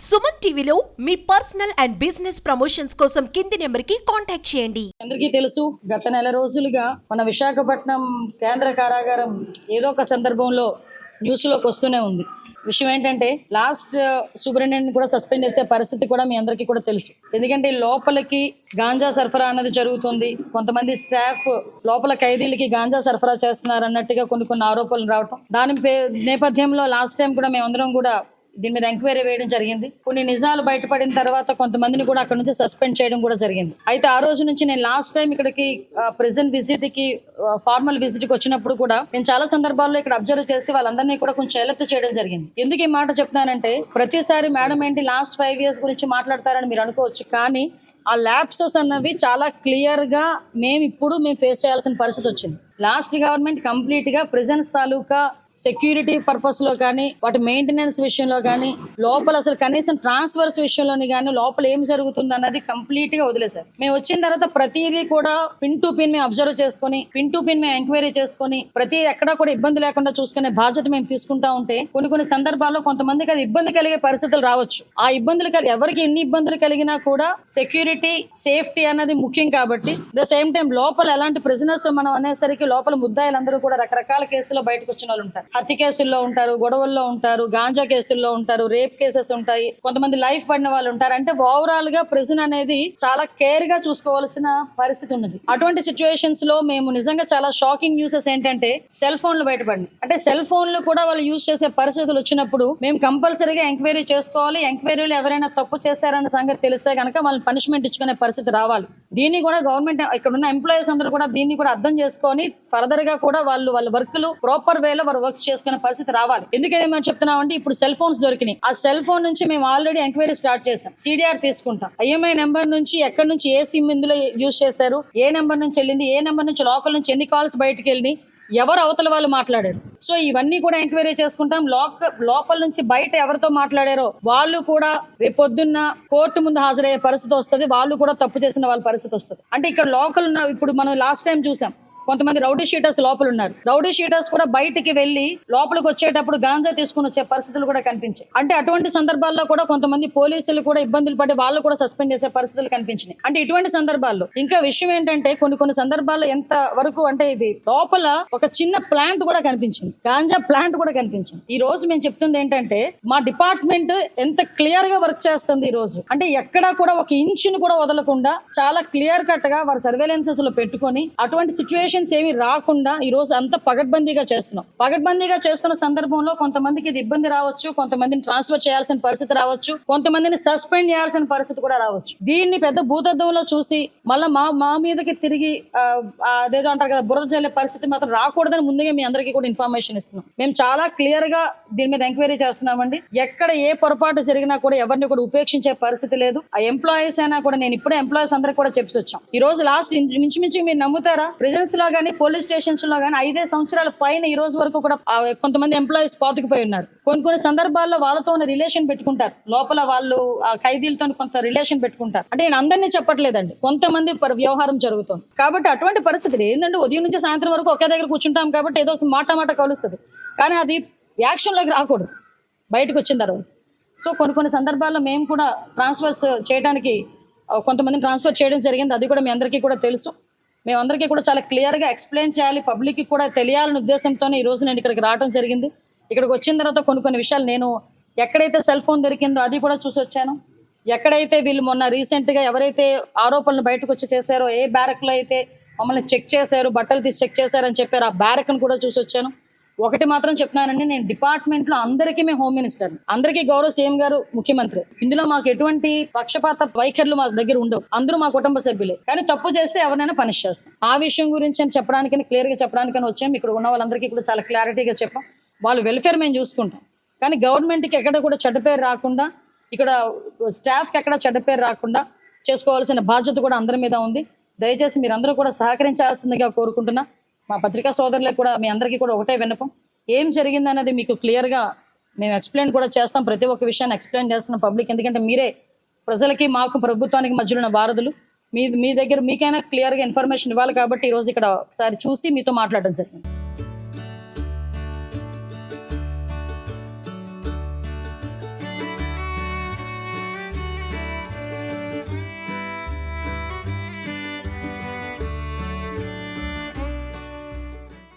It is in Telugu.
సుమన్ టీవీలో మీ పర్సనల్ అండ్ బిజినెస్ ప్రమోషన్స్ కోసం కింది నెంబర్కి కాంటాక్ట్ చేయండి. అందరికీ తెలుసు, గత నెల రోజులుగా మన విశాఖపట్నం కేంద్ర కారాగారం ఏదో ఒక సందర్భంలో న్యూస్లోకి వస్తూనే ఉంది. విషయం ఏంటంటే లాస్ట్ సూపరింటెండెంట్ కూడా సస్పెండ్ చేసే పరిస్థితి కూడా మీ అందరికీ కూడా తెలుసు. ఎందుకంటే లోపలికి గాంజా సరఫరా అన్నది జరుగుతుంది. కొంతమంది స్టాఫ్ లోపల ఖైదీలకి గాంజా సరఫరా చేస్తున్నారు అన్నట్టుగా కొన్ని ఆరోపణలు రావటం, దాని నేపథ్యంలో లాస్ట్ టైం కూడా మేమందరం కూడా దీని మీద ఎంక్వైరీ వేయడం జరిగింది. కొన్ని నిజాలు బయటపడిన తర్వాత కొంతమందిని కూడా అక్కడ నుంచి సస్పెండ్ చేయడం కూడా జరిగింది. అయితే ఆ రోజు నుంచి నేను లాస్ట్ టైం ఇక్కడికి ప్రెజెంట్ విజిట్ కి ఫార్మల్ విజిట్ కి వచ్చినప్పుడు కూడా నేను చాలా సందర్భాల్లో ఇక్కడ అబ్జర్వ్ చేసి వాళ్ళందరినీ కూడా కొంచెం అలర్ట్ చేయడం జరిగింది. ఎందుకు ఈ మాట చెప్తానంటే, ప్రతిసారి మేడం ఏంటి లాస్ట్ 5 years గురించి మాట్లాడతారని మీరు అనుకోవచ్చు, కానీ ఆ ల్యాప్సెస్ అన్నవి చాలా క్లియర్ గా మేము ఫేస్ చేయాల్సిన పరిస్థితి వచ్చింది. లాస్ట్ గవర్నమెంట్ కంప్లీట్ గా ప్రిజన్స్ తాలూకా సెక్యూరిటీ పర్పస్ లో కానీ, వాటి మెయింటెనెన్స్ విషయంలో కానీ, లోపల అసలు కనీసం ట్రాన్స్ఫర్స్ విషయంలోని కానీ లోపల ఏం జరుగుతుంది అన్నది కంప్లీట్ గా వదిలేశారు. మేము వచ్చిన తర్వాత ప్రతిదీ కూడా పిన్ టు పిన్ మేము అబ్జర్వ్ చేసుకుని, పిన్ టు పిన్ మేము ఎంక్వైరీ చేసుకుని, ప్రతి ఎక్కడా కూడా ఇబ్బంది లేకుండా చూసుకునే బాధ్యత మేము తీసుకుంటా ఉంటే కొన్ని సందర్భాల్లో కొంతమందికి అది ఇబ్బంది కలిగే పరిస్థితులు రావచ్చు. ఆ ఇబ్బందులు ఎవరికి ఎన్ని ఇబ్బందులు కలిగినా కూడా సెక్యూరిటీ సేఫ్టీ అన్నది ముఖ్యం. కాబట్టి ద సేమ్ టైం లోపల ఎలాంటి ప్రిజనర్స్ మనం అనేసరికి లోపల ముద్దాయిలందరూ కూడా రకరకాల కేసుల్లో బయటకు వచ్చిన వాళ్ళు ఉంటారు. హత్య కేసుల్లో ఉంటారు, గొడవల్లో ఉంటారు, గాంజా కేసుల్లో ఉంటారు, రేప్ కేసెస్ ఉంటాయి, కొంతమంది లైఫ్ పడిన వాళ్ళు ఉంటారు. అంటే ఓవరాల్ గా ప్రిజన్ అనేది చాలా కేర్ గా చూసుకోవాల్సిన పరిస్థితి ఉన్నది. అటువంటి సిచ్యువేషన్స్ లో మేము నిజంగా చాలా షాకింగ్ న్యూసెస్ ఏంటంటే సెల్ ఫోన్లు బయటపడినాయి. అంటే సెల్ ఫోన్లు కూడా వాళ్ళు యూజ్ చేసే పరిస్థితులు వచ్చినప్పుడు మేము కంపల్సరీగా ఎంక్వైరీ చేసుకోవాలి. ఎంక్వైరీలు ఎవరైనా తప్పు చేశారన్న సంగతి తెలిస్తే కనుక వాళ్ళని పనిష్మెంట్ ఇచ్చుకునే పరిస్థితి రావాలి. దీన్ని కూడా గవర్నమెంట్ ఇక్కడ ఉన్న ఎంప్లాయీస్ అందరూ కూడా దీన్ని కూడా అర్థం చేసుకొని ఫర్దర్ గా కూడా వాళ్ళ వర్క్లు ప్రాపర్ వేలో వారు వర్క్ చేసుకునే పరిస్థితి రావాలి. ఎందుకని మేము చెప్తున్నామంటే, ఇప్పుడు సెల్ ఫోన్స్ దొరికినాయి. ఆ సెల్ ఫోన్ నుంచి మేము ఆల్రెడీ ఎంక్వైరీ స్టార్ట్ చేసాం. సిడిఆర్ తీసుకుంటాం. ఐఎంఐ నెంబర్ నుంచి ఎక్కడి నుంచి ఏ సిమ్ ఇందులో యూజ్ చేశారు, ఏ నెంబర్ నుంచి వెళ్ళింది, ఏ నెంబర్ నుంచి లోకల్ నుంచి ఎన్ని కాల్స్ బయటకు వెళ్ళి, ఎవరు అవతల వాళ్ళు మాట్లాడారు. సో ఇవన్నీ కూడా ఎంక్వైరీ చేసుకుంటాం. లోపల నుంచి బయట ఎవరితో మాట్లాడారో వాళ్ళు కూడా రేపొద్దున్న కోర్టు ముందు హాజరయ్యే పరిస్థితి వస్తుంది. వాళ్ళు కూడా తప్పు చేసిన వాళ్ళ పరిస్థితి వస్తుంది. అంటే ఇక్కడ లోకల్ ఇప్పుడు మనం లాస్ట్ టైం చూసాం, కొంతమంది రౌడీ షీటర్స్ లోపల ఉన్నారు. రౌడీ షీటర్స్ కూడా బయటికి వెళ్లి లోపలికి వచ్చేటప్పుడు గాంజా తీసుకుని వచ్చే పరిస్థితులు కూడా కనిపించాయి. అంటే అటువంటి సందర్భాల్లో కూడా కొంతమంది పోలీసులు కూడా ఇబ్బందులు పడి వాళ్ళు కూడా సస్పెండ్ చేసే పరిస్థితులు కనిపించినాయి. అంటే ఇటువంటి సందర్భాల్లో ఇంకా విషయం ఏంటంటే, కొన్ని సందర్భాల్లో ఎంత వరకు అంటే ఇది లోపల ఒక చిన్న ప్లాంట్ కూడా కనిపించింది, గాంజా ప్లాంట్ కూడా కనిపించింది. ఈ రోజు మేము చెప్తుంది ఏంటంటే, మా డిపార్ట్మెంట్ ఎంత క్లియర్ గా వర్క్ చేస్తుంది ఈ రోజు. అంటే ఎక్కడా కూడా ఒక ఇంచును కూడా వదలకుండా చాలా క్లియర్ కట్ గా వారి సర్వేలెన్సెస్ లో పెట్టుకొని అటువంటి సిచ్యువేషన్ ఏమి రాకుండా ఈ రోజు అంత పగడ్బందీగా చేస్తున్నాం. పగడ్బందీగా చేస్తున్న సందర్భంలో కొంతమందికి ఇది ఇబ్బంది రావచ్చు, కొంతమందిని ట్రాన్స్ఫర్ చేయాల్సిన పరిస్థితి రావచ్చు, కొంతమందిని సస్పెండ్ చేయాల్సిన పరిస్థితి కూడా రావచ్చు. దీన్ని పెద్ద భూతద్దంలో చూసి మళ్ళీ మా మీదకి తిరిగి అదేదో అంటారు కదా, బురద జల్లే పరిస్థితి మాత్రం రాకూడదని ముందుగా మీ అందరికీ కూడా ఇన్ఫర్మేషన్ ఇస్తున్నాం. మేము చాలా క్లియర్ గా దీని మీద ఎంక్వైరీ చేస్తున్నామండి. ఎక్కడ ఏ పొరపాటు జరిగినా కూడా ఎవరిని కూడా ఉపేక్షించే పరిస్థితి లేదు. ఆ ఎంప్లాయీస్ అయినా కూడా, నేను ఇప్పుడే ఎంప్లాయీస్ అందరికి కూడా చెప్పి వచ్చాం. ఈ రోజు లాస్ట్ మించుమించు మీరు నమ్ముతారా, ప్రెజెన్స్ లో కానీ పోలీస్ స్టేషన్స్ లో కానీ 5 సంవత్సరాల పైన ఈ రోజు వరకు కూడా కొంతమంది ఎంప్లాయీస్ పాతుకుపోయి ఉన్నారు. కొన్ని సందర్భాల్లో వాళ్ళతో రిలేషన్ పెట్టుకుంటారు, లోపల వాళ్ళు ఖైదీలతో కొంత రిలేషన్ పెట్టుకుంటారు. అంటే నేను అందరినీ చెప్పట్లేదండి, కొంతమంది వ్యవహారం జరుగుతుంది. కాబట్టి అటువంటి పరిస్థితి ఏంటంటే, ఉదయం నుంచి సాయంత్రం వరకు ఒకే దగ్గర కూర్చుంటాం కాబట్టి ఏదో మాట కలుస్తుంది, కానీ అది యాక్షన్ లోకి రాకూడదు బయటకు వచ్చిన తర్వాత. సో కొన్ని సందర్భాల్లో మేము కూడా ట్రాన్స్ఫర్స్ చేయడానికి కొంతమందిని ట్రాన్స్ఫర్ చేయడం జరిగింది. అది కూడా మీ అందరికీ కూడా తెలుసు. మేమందరికీ కూడా చాలా క్లియర్గా ఎక్స్ప్లెయిన్ చేయాలి, పబ్లిక్కి కూడా తెలియాలనే ఉద్దేశంతోనే ఈరోజు నేను ఇక్కడికి రావడం జరిగింది. ఇక్కడికి వచ్చిన తర్వాత కొన్ని విషయాలు, నేను ఎక్కడైతే సెల్ ఫోన్ దొరికిందో అది కూడా చూసి వచ్చాను. ఎక్కడైతే వీళ్ళు మొన్న రీసెంట్గా ఎవరైతే ఆరోపణలు బయటకు వచ్చి చేశారో, ఏ బ్యారక్లో అయితే మమ్మల్ని చెక్ చేశారు, బట్టలు తీసి చెక్ చేశారని చెప్పారు, ఆ బ్యారక్ను కూడా చూసి వచ్చాను. ఒకటి మాత్రం చెప్తున్నానండి, నేను డిపార్ట్మెంట్ లో అందరికీ మేము హోమ్ మినిస్టర్, అందరికీ గౌరవ సీఎం గారు ముఖ్యమంత్రి. ఇందులో మాకు ఎటువంటి పక్షపాత వైఖరులు మా దగ్గర ఉండవు. అందరూ మా కుటుంబ సభ్యులే. కానీ తప్పు చేస్తే ఎవరైనా పనిష్ చేస్తాం. ఆ విషయం గురించి అని చెప్పడానికి, క్లియర్ గా చెప్పడానికని వచ్చాం. ఇక్కడ ఉన్న వాళ్ళందరికీ కూడా చాలా క్లారిటీగా చెప్పాం. వాళ్ళ వెల్ఫేర్ మేము చూసుకుంటాం, కానీ గవర్నమెంట్కి ఎక్కడ కూడా చెడ్డ పేరు రాకుండా, ఇక్కడ స్టాఫ్కి ఎక్కడ చెడ్డ పేరు రాకుండా చేసుకోవాల్సిన బాధ్యత కూడా అందరి మీద ఉంది. దయచేసి మీరందరూ కూడా సహకరించాల్సిందిగా కోరుకుంటున్నా. మా పత్రికా సోదరులకు కూడా మీ అందరికీ కూడా ఒకటే విన్నపం, ఏం జరిగిందనేది మీకు క్లియర్గా మేము ఎక్స్ప్లెయిన్ కూడా చేస్తాం. ప్రతి ఒక్క విషయాన్ని ఎక్స్ప్లెయిన్ చేస్తున్నాం పబ్లిక్, ఎందుకంటే మీరే ప్రజలకి మాకు ప్రభుత్వానికి మధ్యలో ఉన్న వారధులు. మీ దగ్గర మీకైనా క్లియర్గా ఇన్ఫర్మేషన్ ఇవ్వాలి కాబట్టి ఈరోజు ఇక్కడ ఒకసారి చూసి మీతో మాట్లాడడం జరిగింది.